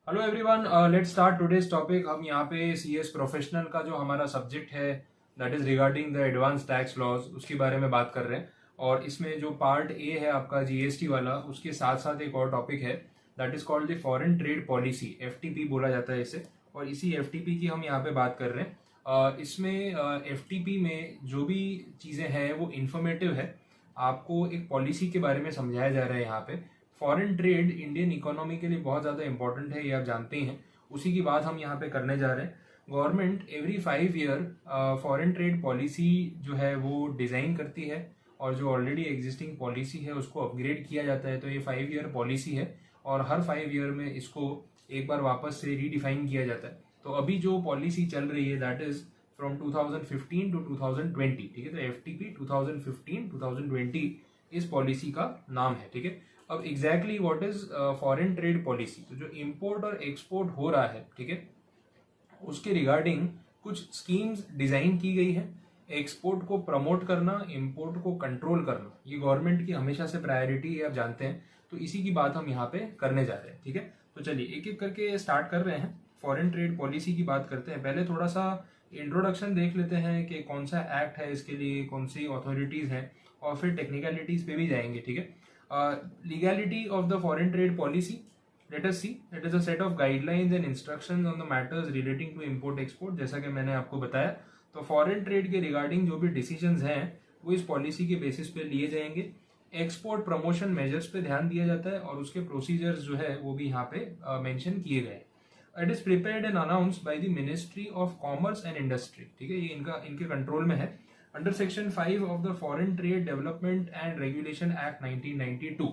Hello everyone, let's start today's topic. हम यहाँ पे सीएस प्रोफेशनल का जो हमारा सब्जेक्ट है that is regarding the advance tax laws उसके बारे में बात कर रहे हैं। और इसमें जो पार्ट ए है आपका जीएसटी वाला, उसके साथ साथ एक और टॉपिक है that is called the foreign trade policy, FTP बोला जाता है इसे। और इसी एफटीपी की हम यहाँ पे बात कर रहे हैं। इसमें एफटीपी में जो भी चीज़ें हैं वो इंफॉर्मेटिव है, आपको एक पॉलिसी के बारे में समझाया जा रहा है यहाँ पे। फॉरेन ट्रेड इंडियन इकोनॉमी के लिए बहुत ज़्यादा इंपॉर्टेंट है, ये आप जानते ही हैं। उसी की बात हम यहाँ पे करने जा रहे हैं। Government every 5 year foreign trade policy जो है वो डिज़ाइन करती है, और जो ऑलरेडी एग्जिस्टिंग पॉलिसी है उसको अपग्रेड किया जाता है। तो ये 5 ईयर पॉलिसी है और हर 5 ईयर में इसको एक बार वापस से रीडिफाइन किया जाता है। तो अभी जो पॉलिसी चल रही है दैट इज फ्रॉम 2015 टू 2020, ठीक है। तो एफटीपी 2015-2020 इस पॉलिसी का नाम है, ठीक है। अब exactly what is foreign trade policy, तो जो इंपोर्ट और एक्सपोर्ट हो रहा है, ठीक है, उसके रिगार्डिंग कुछ स्कीम्स डिजाइन की गई है। एक्सपोर्ट को प्रमोट करना, इंपोर्ट को कंट्रोल करना, ये गवर्नमेंट की हमेशा से प्रायोरिटी है, आप जानते हैं। तो इसी की बात हम यहाँ पे करने जा रहे हैं, ठीक है। तो चलिए एक एक करके स्टार्ट कर रहे हैं। फॉरेन ट्रेड पॉलिसी की बात करते हैं। पहले थोड़ा सा इंट्रोडक्शन देख लेते हैं कि कौन सा एक्ट है इसके लिए, कौन सी अथॉरिटीज हैं, और फिर टेक्निकलिटीज पे भी जाएंगे, ठीक है। Legality of the foreign trade policy. Let us see. It is a set of guidelines and instructions on the matters relating to import export. जैसा कि मैंने आपको बताया, तो फॉरेन ट्रेड के रिगार्डिंग जो भी डिसीजंस हैं वो इस पॉलिसी के बेसिस पे लिए जाएंगे। एक्सपोर्ट प्रमोशन मेजर्स पे ध्यान दिया जाता है और उसके प्रोसीजर्स जो है वो भी यहाँ पे मेंशन किए गए। It is prepared and announced by the ministry of commerce and industry, ठीक है। ये इनके कंट्रोल में है। Under section 5 of the foreign trade development and regulation act 1992,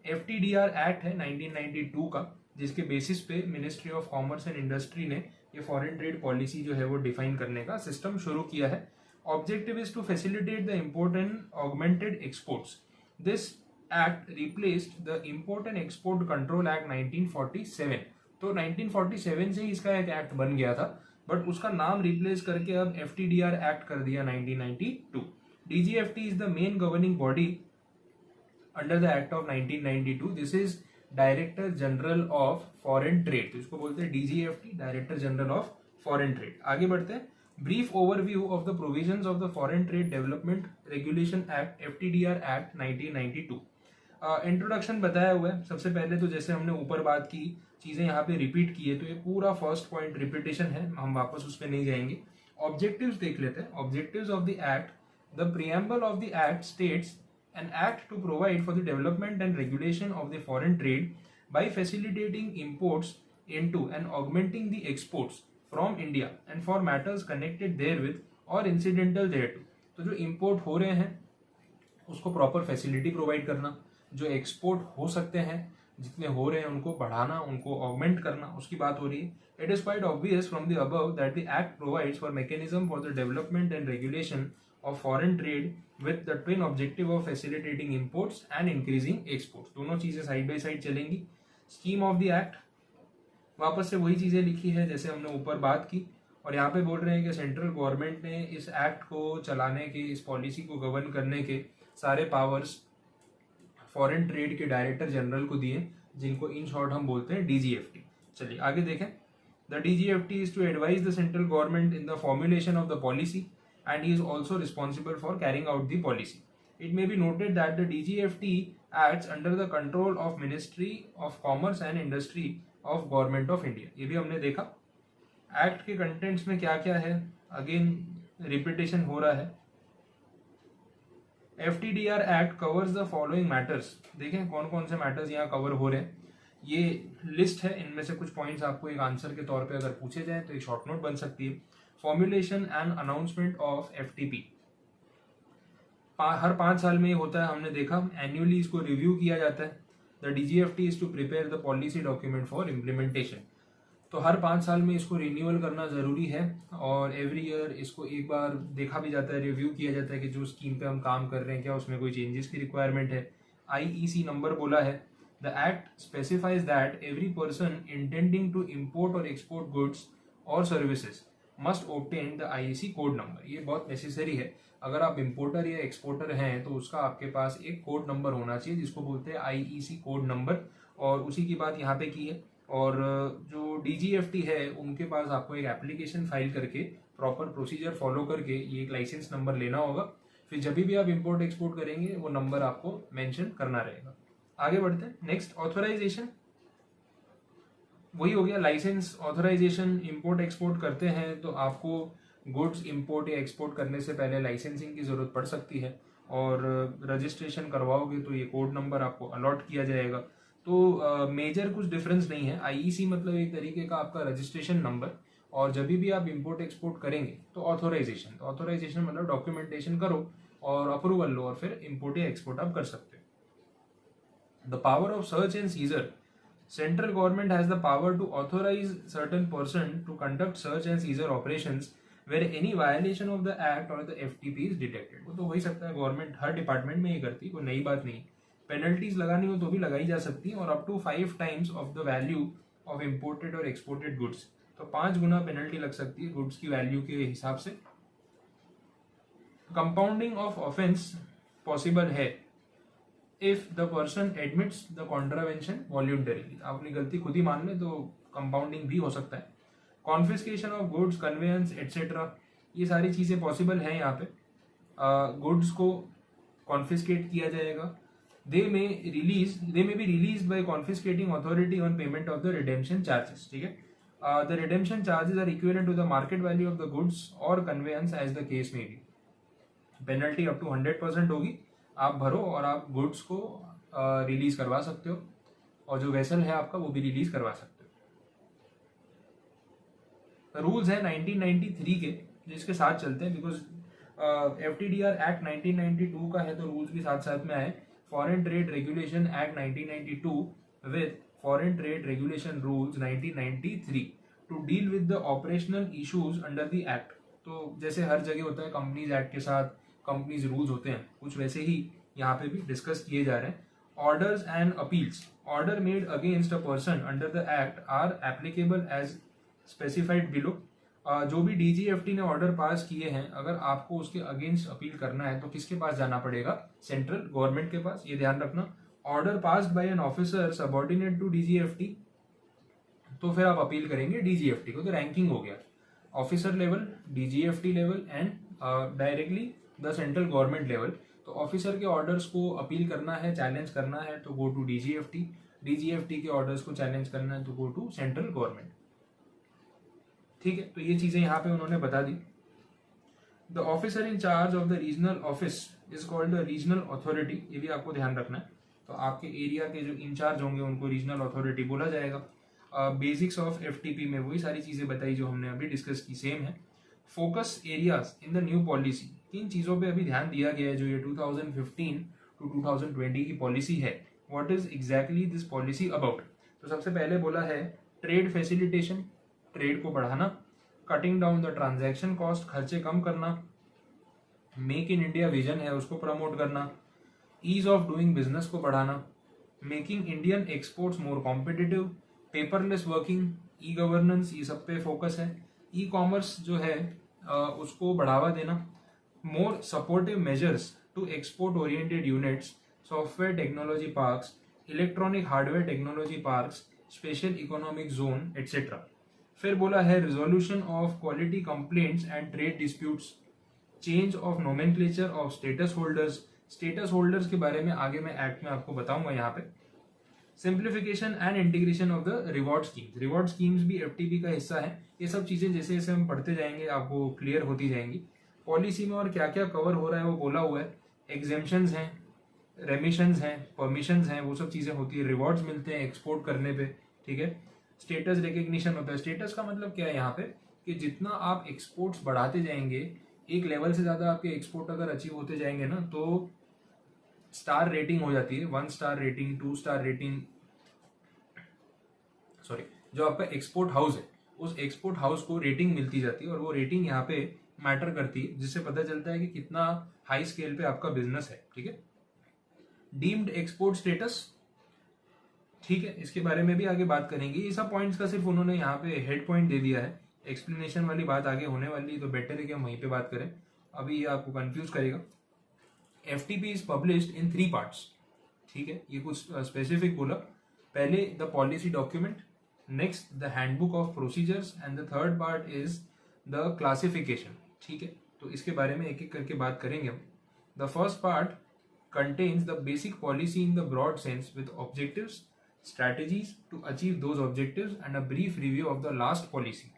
FTDR act है 1992 का, जिसके बेसिस पे ministry of commerce and industry ने ये फॉरेन ट्रेड पॉलिसी जो है वो डिफाइन करने का सिस्टम शुरू किया है। Objective is to facilitate the import and augmented exports. This act replaced the import and export control act 1947। तो 1947 से ही इसका एक एक्ट बन गया था, बट उसका नाम रिप्लेस करके अब एफटीडीआर एक्ट कर दिया 1992। DGFT is the main governing body under the act of 1992। This is director general of foreign trade, तो इसको बोलते हैं DGFT, director general of foreign trade. आगे बढ़ते हैं। Brief overview of the provisions of the foreign trade development regulation act, FTDR act 1992। Introduction बताया हुआ है। सबसे पहले तो जैसे हमने ऊपर बात की, चीजें यहाँ पे रिपीट की है, तो ये पूरा फर्स्ट पॉइंट रिपीटेशन है, हम वापस उस पर नहीं जाएंगे। ऑब्जेक्टिव्स देख लेते हैं। Objectives of the act, the preamble of the act states an act to provide for the development and regulation of the foreign trade by facilitating imports into and augmenting the exports from India and for matters connected therewith or incidental thereto। तो जो import हो रहे हैं उसको proper facility provide करना, जो export हो सकते हैं जितने हो रहे हैं उनको बढ़ाना, उनको ऑगमेंट करना, उसकी बात हो रही है। It is quite obvious from the above that the act provides for mechanism for the development and regulation of foreign trade with the twin objective of facilitating imports and increasing exports. दोनों चीजें side by side चलेंगी। Scheme of the act, वापस से वही चीजें लिखी है जैसे हमने ऊपर बात की, और यहाँ पे बोल रहे हैं कि सेंट्रल गवर्नमेंट ने इस एक्ट को चलाने के, इस पॉलिसी को गवर्न करने के सारे पावर्स फॉरेन ट्रेड के डायरेक्टर जनरल को दिए, जिनको इन शॉर्ट हम बोलते हैं डीजीएफटी। चलिए आगे देखें। The DGFT is to advise the central government in the formulation of the policy and he is also responsible for carrying out the policy. It may be noted that the DGFT acts under the control of Ministry of Commerce and Industry of Government of India। ये भी हमने देखा। Act के contents में क्या क्या है, again repetition हो रहा है। FTDR act covers the following matters. देखें कौन कौन से मैटर्स यहाँ कवर हो रहे हैं, ये लिस्ट है। इनमें से कुछ पॉइंट्स आपको एक आंसर के तौर पे अगर पूछे जाए तो एक शॉर्ट नोट बन सकती है। Formulation and announcement of FTP, हर 5 साल में ये होता है, हमने देखा। एनुअली इसको रिव्यू किया जाता है। The DGFT is to prepare the policy document for implementation. तो हर 5 साल में इसको रिन्यूअल करना जरूरी है, और एवरी ईयर इसको एक बार देखा भी जाता है, रिव्यू किया जाता है कि जो स्कीम पे हम काम कर रहे हैं क्या उसमें कोई चेंजेस की रिक्वायरमेंट है। आईईसी नंबर बोला है। The act specifies that every person intending to import और एक्सपोर्ट गुड्स और services must obtain the IEC code number. ये बहुत नेसेसरी है। अगर आप इम्पोर्टर या एक्सपोर्टर हैं तो उसका आपके पास एक कोड नंबर होना चाहिए जिसको बोलते हैं आईईसी कोड नंबर, और उसी की बात यहाँ पे की है। और जो DGFT है उनके पास आपको एक एप्लीकेशन फाइल करके प्रॉपर प्रोसीजर फॉलो करके ये एक लाइसेंस नंबर लेना होगा। फिर जब भी आप इंपोर्ट एक्सपोर्ट करेंगे वो नंबर आपको मेंशन करना रहेगा। आगे बढ़ते हैं। Next, authorization. वही हो गया लाइसेंस, ऑथराइजेशन। इंपोर्ट एक्सपोर्ट करते हैं तो आपको गुड्स इंपोर्ट या एक्सपोर्ट करने से पहले लाइसेंसिंग की ज़रूरत पड़ सकती है, और रजिस्ट्रेशन करवाओगे तो ये कोड नंबर आपको अलॉट किया जाएगा। तो मेजर कुछ डिफरेंस नहीं है। IEC मतलब एक तरीके का आपका रजिस्ट्रेशन नंबर, और जब भी आप इंपोर्ट एक्सपोर्ट करेंगे तो ऑथोराइजेशन, तो ऑथोराइजेशन मतलब डॉक्यूमेंटेशन करो और अप्रूवल लो और फिर इंपोर्ट या एक्सपोर्ट आप कर सकते हो। The power of search and seizure. Central government has the power to authorize certain person to conduct search and seizure operations where any violation of the act or the FTP is detected। वो तो हो ही सकता है, government हर department में ही करती है, कोई नई बात नहीं। पेनल्टीज लगानी हो तो भी लगाई जा सकती है, और up to 5 times of the value of imported और एक्सपोर्टेड गुड्स। तो 5 गुना पेनल्टी लग सकती है गुड्स की वैल्यू के हिसाब से। कंपाउंडिंग ऑफ ऑफेंस पॉसिबल है if the person admits the contravention voluntarily. अपनी गलती खुद ही मान ले तो कंपाउंडिंग भी हो सकता है। Confiscation of goods, conveyance etcetera, ये सारी चीज़ें पॉसिबल हैं यहाँ पे। गुड्स को कॉन्फिस्केट किया जाएगा। They may be release by confiscating authority on payment of the redemption charges. ठीक है, the redemption charges are equivalent to the market value of the goods और conveyance as the case may be. Penalty up to 100% होगी, आप भरो और आप goods को release करवा सकते हो, और जो वेसल है आपका वो भी रिलीज करवा सकते हो। रूल्स है 1993 के जिसके साथ चलते हैं, बिकॉज FTDR एक्ट 1992 का है तो रूल्स भी साथ साथ में आए। Foreign trade regulation act 1992 with foreign trade regulation rules 1993 to deal with the operational issues under the act. तो जैसे हर जगह होता है कंपनीज एक्ट के साथ कंपनीज रूल्स होते हैं, कुछ वैसे ही यहाँ पे भी डिस्कस किए जा रहे हैं। Orders and appeals. Order made against a person under the act are applicable as specified below. जो भी DGFT ने ऑर्डर पास किए हैं, अगर आपको उसके अगेंस्ट अपील करना है तो किसके पास जाना पड़ेगा? सेंट्रल गवर्नमेंट के पास, ये ध्यान रखना। Order passed by an officer subordinate to DGFT, तो फिर आप अपील करेंगे DGFT को। तो रैंकिंग हो गया officer level, DGFT level and directly the central government level. तो ऑफिसर के ऑर्डर्स को अपील करना है, चैलेंज करना है तो गो टू DGFT। DGFT के ऑर्डर्स को चैलेंज करना है तो गो टू सेंट्रल गवर्नमेंट। ठीक है, तो ये चीजें यहाँ पे उन्होंने बता दी। The officer in charge of the regional office is called the regional authority, ये भी आपको ध्यान रखना है। तो आपके एरिया के जो इंचार्ज होंगे उनको रीजनल अथॉरिटी बोला जाएगा। बेसिक्स ऑफ FTP में वही सारी चीजें बताई जो हमने अभी डिस्कस की, सेम है। Focus areas in the new policy, किन चीजों पे अभी ध्यान दिया गया है जो ये 2015 टू 2020 की पॉलिसी है। What is exactly this policy about? तो सबसे पहले बोला है ट्रेड फैसिलिटेशन, ट्रेड को बढ़ाना। Cutting down the transaction cost, खर्चे कम करना। मेक इन इंडिया विजन है उसको प्रमोट करना। ईज ऑफ डूइंग बिजनेस को बढ़ाना। मेकिंग इंडियन एक्सपोर्ट्स मोर competitive. Paperless working, e governance, ये सब पे फोकस है। ई कॉमर्स जो है उसको बढ़ावा देना। More supportive measures to export oriented units, software technology parks, electronic hardware technology parks, special economic zone etcetera. फिर बोला है resolution of quality complaints and trade disputes. Change of nomenclature of status holders. Status holders के बारे में आगे मैं act में आपको बताऊंगा यहाँ पे। Simplification and integration of the reward schemes. Reward schemes भी FTP का हिस्सा है। ये सब चीजें जैसे जैसे हम पढ़ते जाएंगे आपको क्लियर होती जाएंगी। पॉलिसी में और क्या क्या कवर हो रहा है वो बोला हुआ है। एग्जेम्पशंस हैं, रेमिशंस हैं, परमिशंस हैं, वो सब चीजें होती है। रिवॉर्ड्स मिलते हैं एक्सपोर्ट करने पे। ठीक है, स्टेटस रिकग्निशन होता है। स्टेटस का मतलब क्या है यहाँ पे कि जितना आप एक्सपोर्ट्स बढ़ाते जाएंगे, एक लेवल से ज्यादा आपके एक्सपोर्ट अगर अचीव होते जाएंगे ना तो स्टार रेटिंग हो जाती है। 1 star rating, 2 star rating, sorry, जो आपका एक्सपोर्ट हाउस है उस एक्सपोर्ट हाउस को रेटिंग मिलती जाती है, और वो रेटिंग यहाँ पे मैटर करती है, जिससे पता चलता है कि कितना हाई स्केल पे आपका बिजनेस है। ठीक है, डीम्ड एक्सपोर्ट स्टेटस, ठीक है, इसके बारे में भी आगे बात करेंगे। ये सब पॉइंट्स का सिर्फ उन्होंने यहाँ पे हेड पॉइंट दे दिया है। एक्सप्लेनेशन वाली बात आगे होने वाली है, तो बेटर है कि हम वहीं पे बात करें, अभी ये आपको कंफ्यूज करेगा। FTP is published in 3 parts. ठीक है, ये कुछ स्पेसिफिक बोला। पहले the policy document, next the handbook of procedures and the third part is the classification. ठीक है, तो इसके बारे में एक एक करके बात करेंगे हम। The first part contains the basic policy in the broad sense with objectives, strategies to achieve those objectives and a brief review of the last policy।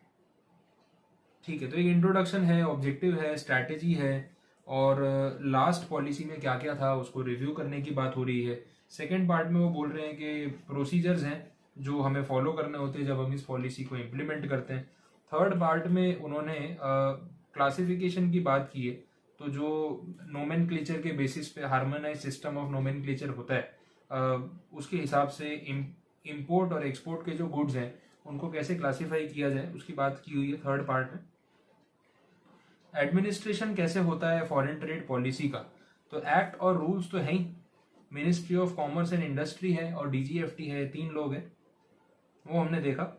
ठीक है, तो एक इंट्रोडक्शन है, ऑब्जेक्टिव है, स्ट्रैटेजी है और लास्ट पॉलिसी में क्या क्या था उसको रिव्यू करने की बात हो रही है। सेकेंड पार्ट में वो बोल रहे हैं कि प्रोसीजर्स हैं जो हमें फॉलो करने होते हैं जब हम इस पॉलिसी को इम्प्लीमेंट करते हैं। थर्ड पार्ट में उन्होंने क्लासिफिकेशन की बात की है, तो जो नोमेनक्लेचर के बेसिस पे हार्मोनाइज सिस्टम ऑफ नोमेनक्लेचर होता है उसके हिसाब से इंपोर्ट और एक्सपोर्ट के जो गुड्स हैं उनको कैसे क्लासिफाई किया जाए उसकी बात की हुई है थर्ड पार्ट में। एडमिनिस्ट्रेशन कैसे होता है फॉरेन ट्रेड पॉलिसी का, तो एक्ट और रूल्स तो है ही, ministry of commerce and industry है और डीजीएफटी है, 3 लोग हैं, वो हमने देखा।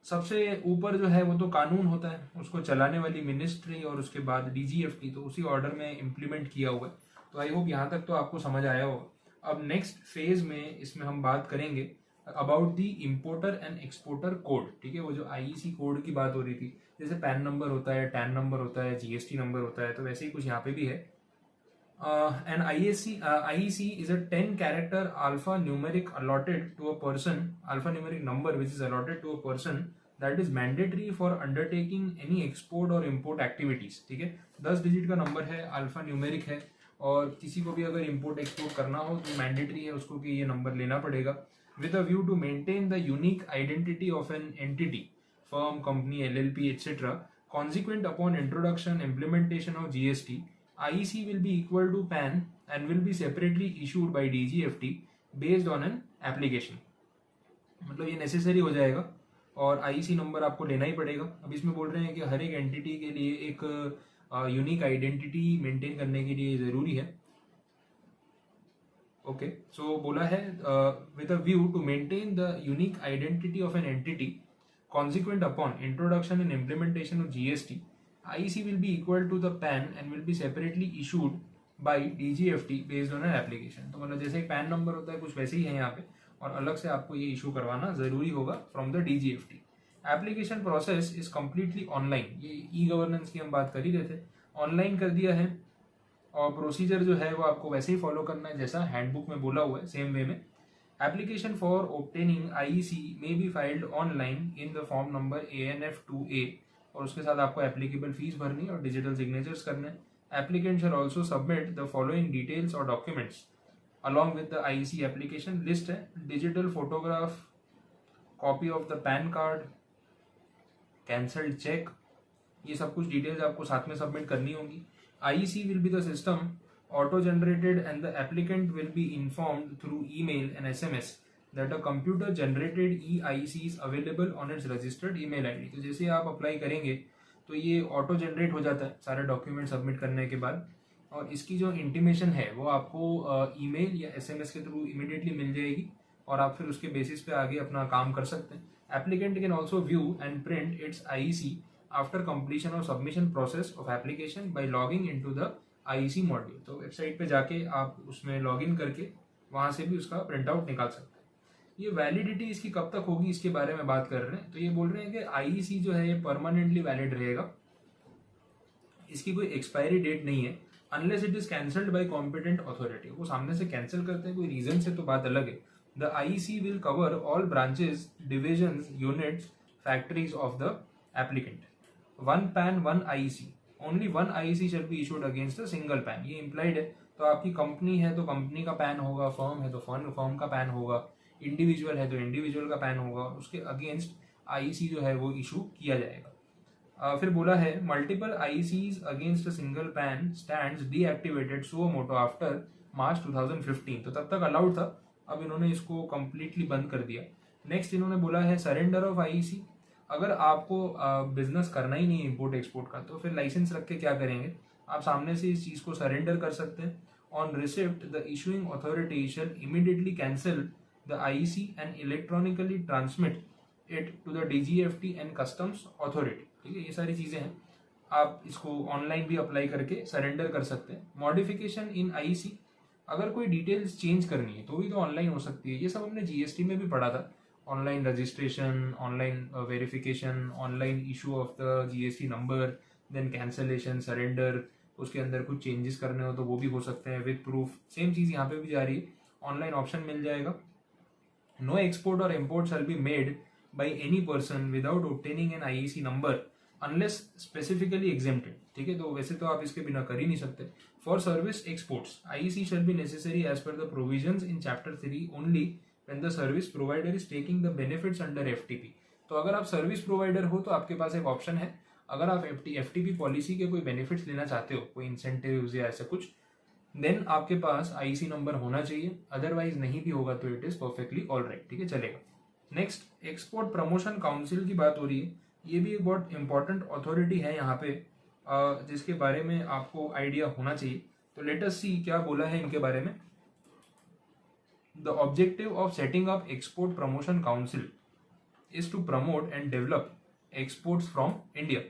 सबसे ऊपर जो है वो तो कानून होता है, उसको चलाने वाली मिनिस्ट्री और उसके बाद डीजीएफटी, तो उसी ऑर्डर में इम्प्लीमेंट किया हुआ है। तो आई होप यहाँ तक तो आपको समझ आया होगा। अब नेक्स्ट फेज में इसमें हम बात करेंगे about the importer and exporter code. ठीक है, वो जो आईईसी कोड की बात हो रही थी, जैसे पैन नंबर होता है, टैन नंबर होता है, जीएसटी नंबर होता है, तो वैसे ही कुछ यहाँ पे भी है। An IEC is a 10 character alphanumeric allotted to a person, alphanumeric number which is allotted to a person that is mandatory for undertaking any export or import activities। ठीक है, 10 डिजिट का नंबर है, अल्फा न्यूमेरिक है और किसी को भी अगर इम्पोर्ट एक्सपोर्ट करना हो तो मैंडेटरी है उसको कि ये नंबर लेना पड़ेगा। With a view to maintain the unique identity of an entity, firm, company, LLP etc. consequent upon introduction implementation of GST, IEC will be equal to PAN and will be separately issued by DGFT based on an application। मतलब ये necessary हो जाएगा और IEC number आपको लेना ही पड़ेगा। अब इसमें बोल रहे हैं कि हर एक एंटिटी के लिए एक यूनिक आइडेंटिटी मेंटेन करने के लिए ज़रूरी है। ओके, सो बोला है with a view to maintain the unique identity of an entity consequent upon introduction and implementation of GST, IEC will be equal to the PAN and will be separately issued by DGFT based on an application। तो मतलब जैसे pan number होता है कुछ वैसे ही है यहाँ पे, और अलग से आपको ये इशू करवाना जरूरी होगा from the DGFT। Application process is completely online, ये ई गवर्नेंस की हम बात कर ही रहे थे, ऑनलाइन कर दिया है और प्रोसीजर जो है वो आपको वैसे ही फॉलो करना है जैसा हैंडबुक में बोला हुआ है, सेम वे में। Application for obtaining IEC may be filed online in the form number ANF2A और उसके साथ आपको एप्लीकेबल फीस भरनी और डिजिटल सिग्नेचर्स करने। Applicant shall also submit the following details or documents along with the IEC application। List है, digital photograph, copy of the PAN card, cancelled cheque, ये सब कुछ डिटेल्स आपको साथ में सबमिट करनी होंगी। IEC will be the system auto-generated and the applicant will be informed through email and SMS that a computer-generated e-IEC is available on its registered email ID। तो जैसे आप अप्लाई करेंगे तो ये ऑटो जनरेट हो जाता है सारे डॉक्यूमेंट सबमिट करने के बाद, और इसकी जो इंटीमेशन है वो आपको ईमेल या SMS के थ्रू इमीडिएटली मिल जाएगी और आप फिर उसके बेसिस पे आगे अपना काम कर सकते हैं। Applicant can also view and print its IEC after completion of submission process of application by logging in to the IEC module. तो वेबसाइट पे जाके आप उसमें लॉगिन करके वहाँ से भी उसका प्रिंट आउट निकाल सकते हैं। ये वैलिडिटी इसकी कब तक होगी इसके बारे में बात कर रहे हैं, तो ये बोल रहे हैं कि IEC जो है ये परमानेंटली वैलिड रहेगा, इसकी कोई एक्सपायरी डेट नहीं है unless it is cancelled by competent authority. वो सामने से कैंसिल करते हैं कोई रीजन से तो बात अलग है। The IEC will cover all branches, divisions, units, factories of the applicant. One pan one IEC, only one IEC shall be issued against a single pan. ये इम्प्लाइड है, तो आपकी कंपनी है तो कंपनी का पैन होगा, फर्म है तो फर्म का पैन होगा, इंडिविजुअल है तो इंडिविजुअल का पैन होगा, उसके अगेंस्ट IEC जो है वो इशू किया जाएगा। फिर बोला है multiple IECs against a single pan stands deactivated suo motu after March 2015। तो तब तक अलाउड था, अब इन्होंने इसको कंप्लीटली बंद कर दिया। नेक्स्ट इन्होंने बोला है सरेंडर ऑफ IEC। अगर आपको बिजनेस करना ही नहीं है इम्पोर्ट एक्सपोर्ट का, तो फिर लाइसेंस रख के क्या करेंगे, आप सामने से इस चीज़ को सरेंडर कर सकते हैं। On receipt the issuing authority shall immediately cancel the IEC and electronically transmit it to the DGFT and customs authority. ठीक है, ये सारी चीज़ें हैं, आप इसको ऑनलाइन भी अप्लाई करके सरेंडर कर सकते हैं। मॉडिफिकेशन इन IEC, अगर कोई डिटेल्स चेंज करनी है तो भी तो ऑनलाइन हो सकती है, ये सब हमने GST में भी पढ़ा था। Online registration, online verification, online issue of the GST number, then cancellation, surrender, उसके अंदर कुछ चेंजेस करने हो तो वो भी हो सकते हैं विद प्रूफ। सेम चीज़ यहाँ पे भी जा रही है, ऑनलाइन ऑप्शन मिल जाएगा। नो एक्सपोर्ट और import shall be made by any person without obtaining an IEC number unless specifically exempted. ठीक है, तो वैसे तो आप इसके बिना कर ही नहीं सकते। For service exports IEC shall be necessary as per the provisions in chapter 3 only when the service provider is taking the benefits under FTP. तो अगर आप सर्विस प्रोवाइडर हो तो आपके पास एक ऑप्शन है, अगर आप एफटीपी पॉलिसी के कोई बेनिफिट्स लेना चाहते हो, कोई इंसेंटिव्स या ऐसा कुछ, देन आपके पास आईसी नंबर होना चाहिए, अदरवाइज नहीं भी होगा तो it is perfectly all right. ठीक है, चलेगा। नेक्स्ट, एक्सपोर्ट प्रमोशन काउंसिल की बात हो रही है। ये भी एक बहुत इंपॉर्टेंट अथॉरिटी है यहाँ पे, जिसके बारे में आपको आइडिया होना चाहिए। तो लेट अस सी क्या बोला है इनके बारे में। The objective of setting up export promotion council is to promote and develop exports from India.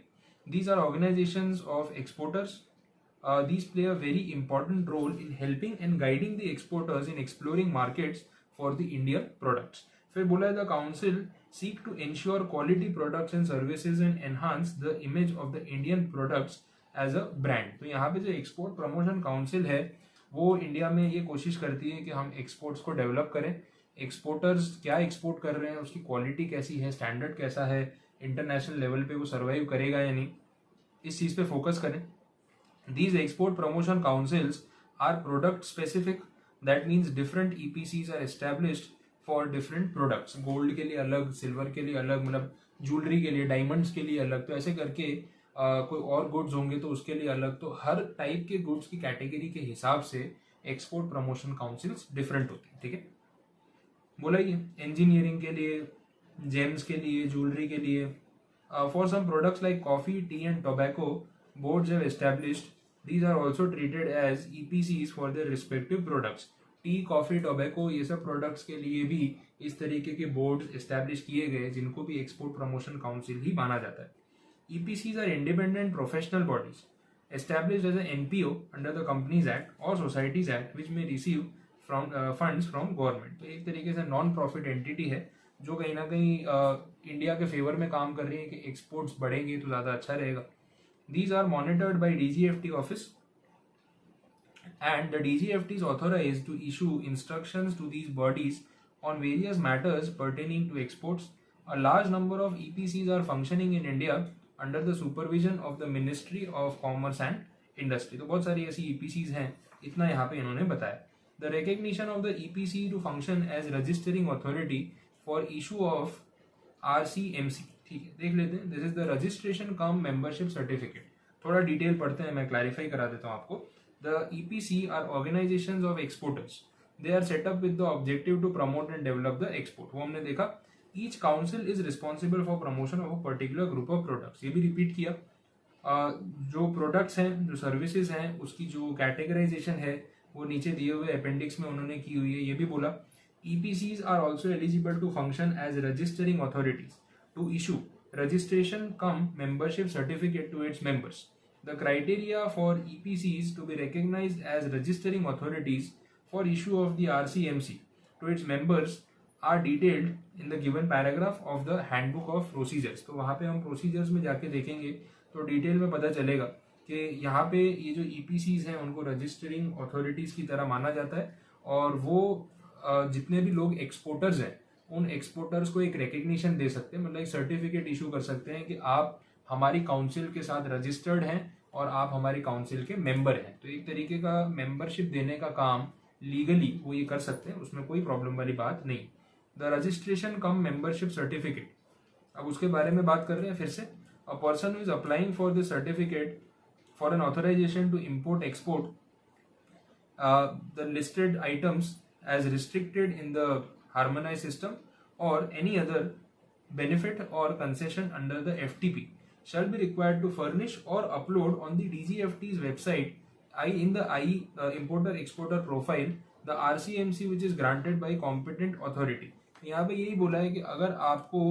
These are organizations of exporters. These play a very important role in helping and guiding the exporters in exploring markets for the Indian products. फिर बोला है the council seek to ensure quality products and services and enhance the image of the Indian products as a brand. तो यहाँ पे जो export promotion council है वो India में ये कोशिश करती है कि हम एक्सपोर्ट्स को डेवलप करें, एक्सपोर्टर्स क्या एक्सपोर्ट कर रहे हैं, उसकी क्वालिटी कैसी है, स्टैंडर्ड कैसा है, इंटरनेशनल लेवल पे वो सर्वाइव करेगा या नहीं, इस चीज़ पे फोकस करें। These export promotion councils are product specific, that means different EPCs are established for different products. Gold के लिए अलग, सिल्वर के लिए अलग, मतलब ज्वेलरी के लिए, डायमंड्स के लिए अलग, तो ऐसे करके कोई और गुड्स होंगे तो उसके लिए अलग। तो हर टाइप के गुड्स की कैटेगरी के हिसाब से एक्सपोर्ट प्रमोशन काउंसिल्स डिफरेंट होती है। ठीक है, बोला ही इंजीनियरिंग के लिए, जेम्स के लिए, ज्वेलरी के लिए। For some products like coffee, tea and tobacco, boards have established these are also treated as EPCs for their respective products. Tea, coffee, tobacco, ये सब प्रोडक्ट्स के लिए भी इस तरीके के बोर्ड एस्टैब्लिश किए गए जिनको भी एक्सपोर्ट प्रमोशन काउंसिल ही माना जाता है। EPCs are independent professional bodies established as an NPO under the Companies Act or Societies Act which may receive from funds from government। तो एक तरीके से नॉन प्रॉफिट एंटिटी है जो कहीं ना कहीं इंडिया के फेवर में काम कर रही है कि एक्सपोर्ट्स बढ़ेंगे तो ज़्यादा अच्छा रहेगा। These are monitored by DGFT office and the DGFT is authorized to issue instructions to these bodies on various matters pertaining to exports. A large number of EPCs are functioning in India under the supervision of the Ministry of Commerce and Industry। तो बहुत सारी ऐसी EPCs हैं, इतना यहाँ पे इन्होंने बताया। The recognition of the EPC to function as registering authority for issue of RCMC। ठीक है, देख लेते हैं। This is the registration cum membership certificate। थोड़ा डिटेल पढ़ते हैं, मैं क्लैरिफाई करा देता हूँ आपको। The EPC are organizations of exporters. They are set up with the objective to promote and develop the export। वो हमने देखा। Each council is responsible for promotion of a particular group of products। ये भी repeat किया। जो products हैं, जो services हैं, उसकी जो कैटेगराइजेशन है वो नीचे दिए हुए अपेंडिक्स में उन्होंने की हुई है। ये भी बोला। EPCs are also eligible to function as registering authorities to issue registration cum membership certificate to its members। The criteria for EPCs to be recognized as registering authorities for issue of the RCMC to its members are detailed in the given paragraph of the handbook of procedures। तो वहाँ पे हम procedures में जाके देखेंगे तो detail में पता चलेगा कि यहाँ पे ये जो EPCs हैं उनको रजिस्टरिंग अथॉरिटीज़ की तरह माना जाता है, और वो जितने भी लोग एक्सपोर्टर्स हैं उन एक्सपोर्टर्स को एक रिकग्निशन दे सकते हैं, मतलब एक सर्टिफिकेट इशू कर सकते हैं कि आप हमारी काउंसिल के साथ रजिस्टर्ड हैं और आप हमारी काउंसिल के मेंबर हैं। तो एक तरीके का मेंबरशिप देने का काम लीगली वो ये कर सकते हैं, उसमें कोई प्रॉब्लम वाली बात नहीं। The registration come membership certificate, अब उसके बारे में बात कर रहे हैं फिर से। A person is applying for this certificate for an authorisation to import export the listed items as restricted in the harmonise system और any other benefit or concession under the FTP shall be required to furnish or upload on the DGFT's website in the importer exporter profile the RCMC which is granted by competent authority। यहाँ पे यही बोला है कि अगर आपको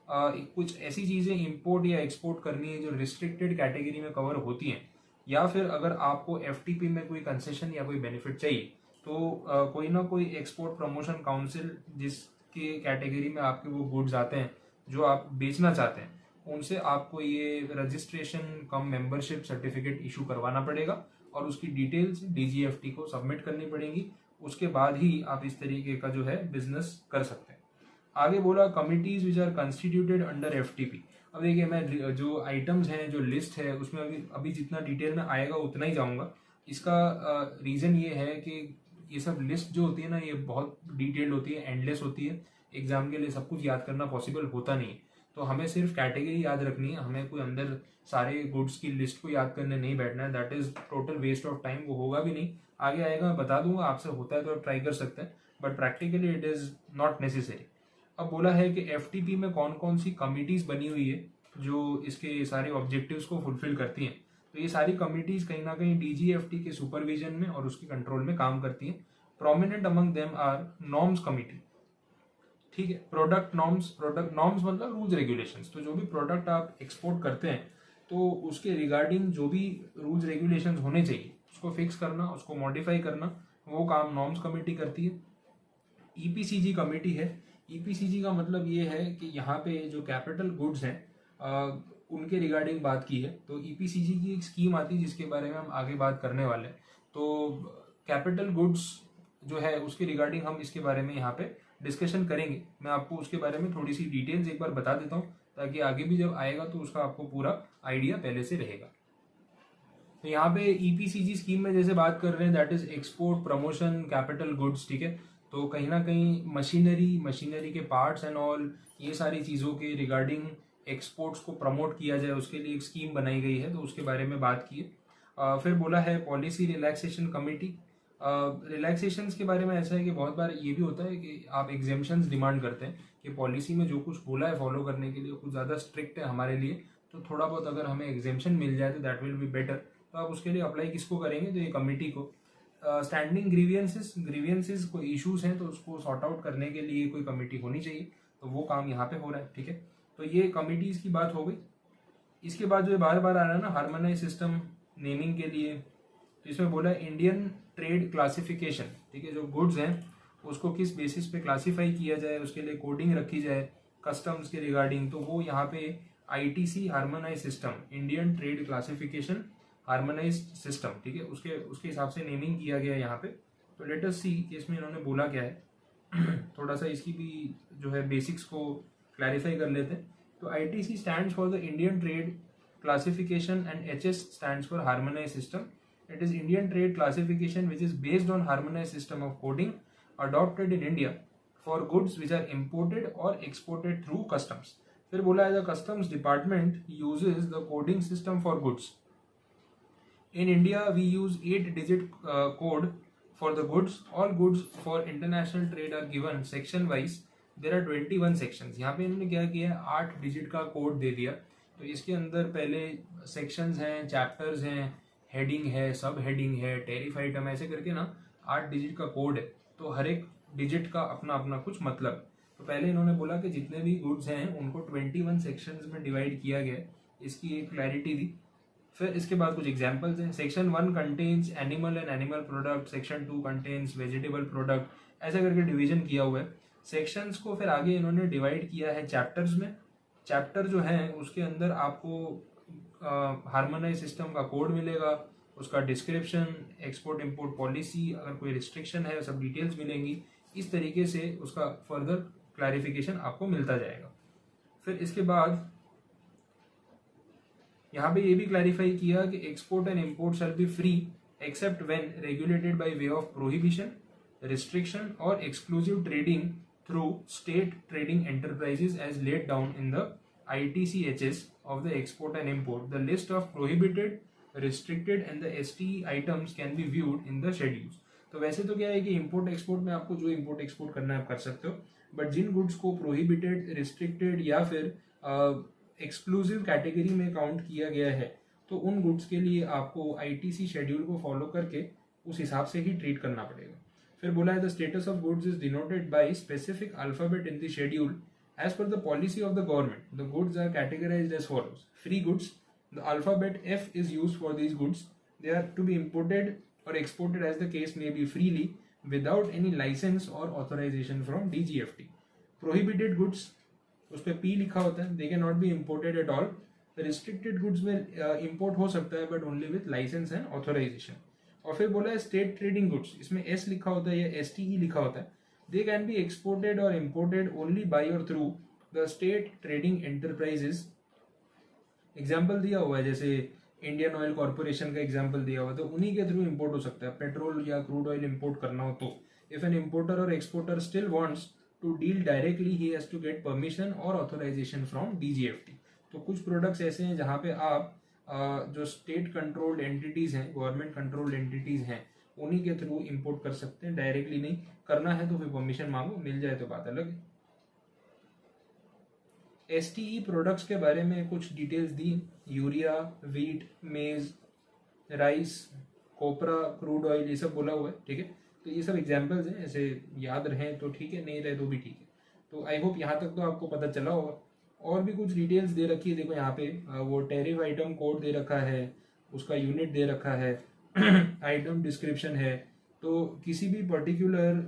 कुछ ऐसी चीज़ें इंपोर्ट या एक्सपोर्ट करनी है जो रिस्ट्रिक्टेड कैटेगरी में कवर होती हैं, या फिर अगर आपको FTP में कोई कंसेशन या कोई बेनिफिट चाहिए, तो कोई ना कोई एक्सपोर्ट प्रमोशन काउंसिल जिस के कैटेगरी में आपके वो गुड्स आते हैं जो आप बेचना चाहते हैं, उनसे आपको ये रजिस्ट्रेशन कम मेंबरशिप सर्टिफिकेट इशू करवाना पड़ेगा और उसकी डिटेल्स डीजीएफटी को सबमिट करनी पड़ेगी। उसके बाद ही आप इस तरीके का जो है बिजनेस कर सकते हैं। आगे बोला committees which are constituted under FTP. अब देखिए मैं जो आइटम्स हैं, जो लिस्ट है, उसमें अभी जितना डिटेल में आएगा उतना ही जाऊंगा। इसका रीज़न ये है कि ये सब लिस्ट जो होती है ना, ये बहुत डिटेल्ड होती है, एंडलेस होती है। एग्जाम के लिए सब कुछ याद करना पॉसिबल होता नहीं है, तो हमें सिर्फ कैटेगरी याद रखनी है, हमें कोई अंदर सारे गुड्स की लिस्ट को याद करने नहीं बैठना है। That is total waste of time, वो होगा भी नहीं। आगे आएगा मैं बता दूंगा, आपसे होता है तो आप ट्राई कर सकते हैं, but practically it is not necessary. अब बोला है कि एफटीपी में कौन कौन सी कमिटीज बनी हुई है जो इसके सारे ऑब्जेक्टिव्स को फुलफिल करती हैं। तो ये सारी कमिटीज कहीं ना कहीं डीजीएफटी के सुपरविजन में और उसके कंट्रोल में काम करती हैं। Prominent among them are norms committee, ठीक है। प्रोडक्ट नॉर्म्स मतलब रूल्स रेगुलेशंस। तो जो भी प्रोडक्ट आप एक्सपोर्ट करते हैं तो उसके रिगार्डिंग जो भी रूल्स रेगुलेशंस होने चाहिए उसको फिक्स करना, उसको मॉडिफाई करना, वो काम नॉर्म्स कमेटी करती है। ईपीसीजी कमेटी है। ईपीसीजी का मतलब ये है कि यहाँ पे जो कैपिटल गुड्स हैं उनके रिगार्डिंग बात की है। तो ईपीसीजी की एक स्कीम आती है जिसके बारे में हम आगे बात करने वाले हैं। तो कैपिटल गुड्स जो है उसके रिगार्डिंग हम इसके बारे में यहाँ पे डिस्कशन करेंगे। मैं आपको उसके बारे में थोड़ी सी डिटेल्स एक बार बता देता हूँ ताकि आगे भी जब आएगा तो उसका आपको पूरा आइडिया पहले से रहेगा। तो यहाँ पे ईपीसीजी स्कीम में जैसे बात कर रहे हैं, that is export promotion capital goods, ठीक है। तो कहीं ना कहीं मशीनरी के पार्ट्स एंड ऑल, ये सारी चीज़ों के रिगार्डिंग एक्सपोर्ट्स को प्रमोट किया जाए उसके लिए एक स्कीम बनाई गई है, तो उसके बारे में बात की है। फिर बोला है पॉलिसी रिलैक्सेशन कमेटी। रिलैक्सेशंस के बारे में ऐसा है कि बहुत बार ये भी होता है कि आप एग्जेम्पशंस डिमांड करते हैं कि पॉलिसी में जो कुछ बोला है फॉलो करने के लिए कुछ ज़्यादा स्ट्रिक्ट है हमारे लिए, तो थोड़ा बहुत अगर हमें एग्जेम्पशन मिल जाए तो दैट विल बी बेटर। तो आप उसके लिए अप्लाई किसको करेंगे, तो ये कमेटी को। स्टैंडिंग ग्रीवियंसेस कोई इश्यूज हैं तो उसको सॉर्ट आउट करने के लिए कोई कमेटी होनी चाहिए, तो वो काम यहाँ पे हो रहा है, ठीक है। तो ये कमिटीज की बात हो गई। इसके बाद जो बार बार आ रहा है ना हार्मोनाइज सिस्टम नेमिंग के लिए, तो इसमें बोला है इंडियन ट्रेड क्लासिफिकेशन, ठीक है। जो गुड्स हैं उसको किस बेसिस पे क्लासीफाई किया जाए, उसके लिए कोडिंग रखी जाए कस्टम्स के रिगार्डिंग, तो वो यहाँ पे ITC harmonise system, Indian trade classification harmonise system, ठीक है, उसके हिसाब से नेमिंग किया गया है यहाँ पे। तो लेट अस सी कि इसमें इन्होंने बोला क्या है। थोड़ा सा इसकी भी जो है बेसिक्स को क्लैरिफाई कर लेते हैं। तो ITC stands for the Indian trade classification and HS stands for harmonise system. It is Indian trade classification which is based on harmonized system of coding adopted in India for goods which are imported or exported through customs. फिर बोला है the customs department uses the coding system for goods. In India we use 8-digit code for the goods. All goods for international trade are given section wise. There are 21 sections. यहाँ पे इन्होंने क्या किया है 8 digit का code दे दिया। तो इसके अंदर पहले सेक्शंस हैं, चैप्टर्स हैं, हेडिंग है, सब हेडिंग है, टैरिफ आइटम, ऐसे करके ना 8 डिजिट का कोड है। तो हर एक डिजिट का अपना अपना कुछ मतलब। तो पहले इन्होंने बोला कि जितने भी गुड्स हैं उनको 21 सेक्शंस में डिवाइड किया गया है, इसकी एक क्लैरिटी दी। फिर इसके बाद कुछ एग्जांपल्स हैं। Section 1 contains animal and animal product, section 2 contains vegetable product, ऐसा करके डिवीजन किया हुआ है सेक्शंस को। फिर आगे इन्होंने डिवाइड किया है चैप्टर्स में। चैप्टर जो है उसके अंदर आपको हार्मोनाइज सिस्टम का कोड मिलेगा, उसका डिस्क्रिप्शन, एक्सपोर्ट इंपोर्ट पॉलिसी, अगर कोई रिस्ट्रिक्शन है सब डिटेल्स मिलेंगी। इस तरीके से उसका फर्दर क्लैरिफिकेशन आपको मिलता जाएगा। फिर इसके बाद यहाँ पे ये भी क्लैरिफाई किया कि export and import shall be free except when regulated by way of prohibition, restriction और exclusive trading through state trading enterprises as laid down in the ITCHS of the export and import. The list of prohibited, restricted and the ST items can be viewed in the schedules. तो वैसे तो क्या है कि import export में आपको जो import export करना है आप कर सकते हो, बट जिन गुड्स को प्रोहिबिटेड, रिस्ट्रिक्टेड या फिर एक्सक्लूसिव कैटेगरी में काउंट किया गया है तो उन गुड्स के लिए आपको ITC शेड्यूल को फॉलो करके उस हिसाब से ही ट्रीट करना पड़ेगा। फिर बोला है the status of goods is denoted by specific alphabet in the schedule. As per the policy of the government, the goods are categorized as follows. Free goods, the alphabet F is used for these goods. They are to be imported or exported as the case may be freely without any license or authorization from DGFT. Prohibited goods, उस पर P लिखा होता है, they can not be imported at all. Restricted goods में import हो सकता है but only with licence and authorization. और फिर बोला है स्टेट ट्रेडिंग गुड्स, इसमें एस लिखा होता है या STE लिखा होता है, दे कैन बी एक्सपोर्टेड और इम्पोर्टेड ओनली बाय और through the state trading enterprises. Example दिया हुआ है, जैसे इंडियन ऑयल कॉर्पोरेशन का एग्जाम्पल दिया हुआ, तो उन्हीं के थ्रू इंपोर्ट हो सकता है। पेट्रोल या क्रूड ऑयल इंपोर्ट करना हो तो इफ एन इम्पोर्टर और exporter still wants to deal directly he has to get permission और ऑथोराइजेशन फ्रॉम DGFT। तो कुछ प्रोडक्ट्स ऐसे हैं जहाँ पे आप जो स्टेट कंट्रोल्ड एंटिटीज हैं, गवर्नमेंट कंट्रोल्ड एंटिटीज हैं, उन्हीं के थ्रू इंपोर्ट कर सकते हैं, डायरेक्टली नहीं। करना है तो फिर परमिशन मांगो, मिल जाए तो बात अलग है। STE प्रोडक्ट्स के बारे में कुछ डिटेल्स दी, यूरिया, वीट, मेज, राइस, कोपरा, क्रूड ऑयल, ये सब बोला हुआ है, ठीक है। तो ये सब एग्जाम्पल्स हैं, ऐसे याद रहें तो ठीक है, नहीं रहे तो भी ठीक है। तो आई होप यहाँ तक तो आपको पता चला होगा। और भी कुछ डिटेल्स दे रखी है, देखो यहाँ पे वो टैरिफ आइटम कोड दे रखा है, उसका यूनिट दे रखा है, आइटम डिस्क्रिप्शन है। तो किसी भी पर्टिकुलर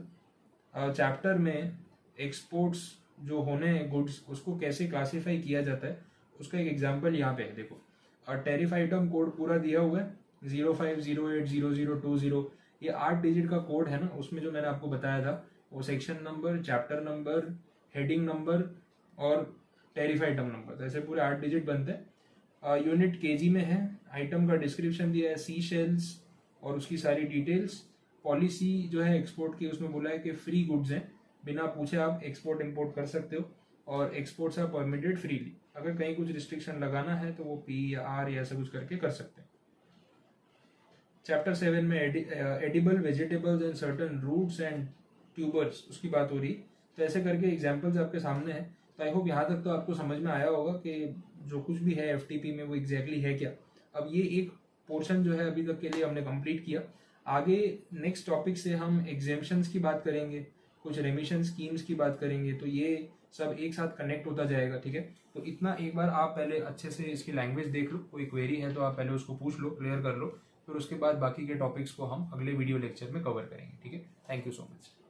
चैप्टर में एक्सपोर्ट्स जो होने हैं गुड्स, उसको कैसे क्लासीफाई किया जाता है, उसका एक एग्जांपल यहाँ पे है। देखो टैरिफ आइटम कोड पूरा दिया हुआ है 05080020, ये 8 डिजिट का कोड है ना। उसमें जो मैंने आपको बताया था वो section number, chapter number, heading number और टैरिफ आइटम नंबर, तो ऐसे पूरे 8 डिजिट बनते हैं। यूनिट केजी में है, आइटम का डिस्क्रिप्शन दिया है, सी शेल्स और उसकी सारी डिटेल्स। पॉलिसी जो है एक्सपोर्ट की, उसमें बोला है कि फ्री गुड्स हैं, बिना पूछे आप एक्सपोर्ट इंपोर्ट कर सकते हो, और एक्सपोर्ट्स आर परमिटेड फ्रीली। अगर कहीं कुछ रिस्ट्रिक्शन लगाना है तो वो P या R या ऐसा कुछ करके कर सकते हैं। चैप्टर 7 में edible vegetables and certain roots and tubers, उसकी बात हो रही। तो ऐसे करके एग्जाम्पल्स आपके सामने हैं। तो आई होप यहाँ तक तो आपको समझ में आया होगा कि जो कुछ भी है FTP में वो एग्जैक्टली है क्या। अब ये एक पोर्शन जो है अभी तक के लिए हमने कंप्लीट किया। आगे नेक्स्ट टॉपिक से हम एग्जेम्पशंस की बात करेंगे, कुछ रेमिशन स्कीम्स की बात करेंगे, तो ये सब एक साथ कनेक्ट होता जाएगा, ठीक है। तो इतना एक बार आप पहले अच्छे से इसकी लैंग्वेज देख लो, कोई क्वेरी है तो आप पहले उसको पूछ लो, क्लियर कर लो, फिर उसके बाद बाकी के टॉपिक्स को हम अगले वीडियो लेक्चर में कवर करेंगे, ठीक है। Thank you so much.